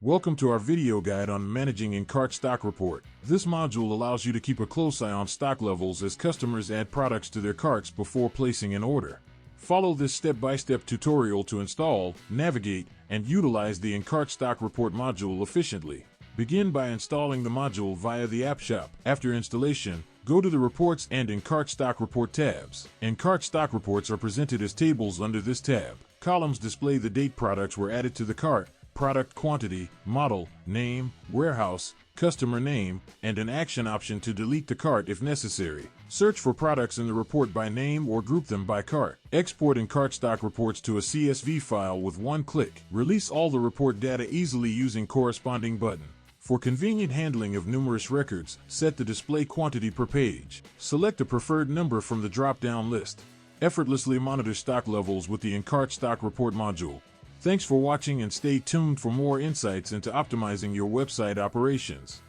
Welcome to our video guide on managing in-cart stock report. This module allows you to keep a close eye on stock levels as customers add products to their carts before placing an order. Follow this step-by-step tutorial to install, navigate, and utilize the in-cart stock report module efficiently. Begin by installing the module via the App Shop. After installation, go to the Reports and In-Cart Stock Report tabs. In-Cart Stock Reports are presented as tables under this tab. Columns display the date products were added to the cart, product quantity, model, name, warehouse, customer name, and an action option to delete the cart if necessary. Search for products in the report by name or group them by cart. Export in-cart stock reports to a CSV file with one click. Release all the report data easily using corresponding button. For convenient handling of numerous records, set the display quantity per page. Select a preferred number from the drop-down list. Effortlessly monitor stock levels with the in-cart stock report module. Thanks for watching and stay tuned for more insights into optimizing your website operations.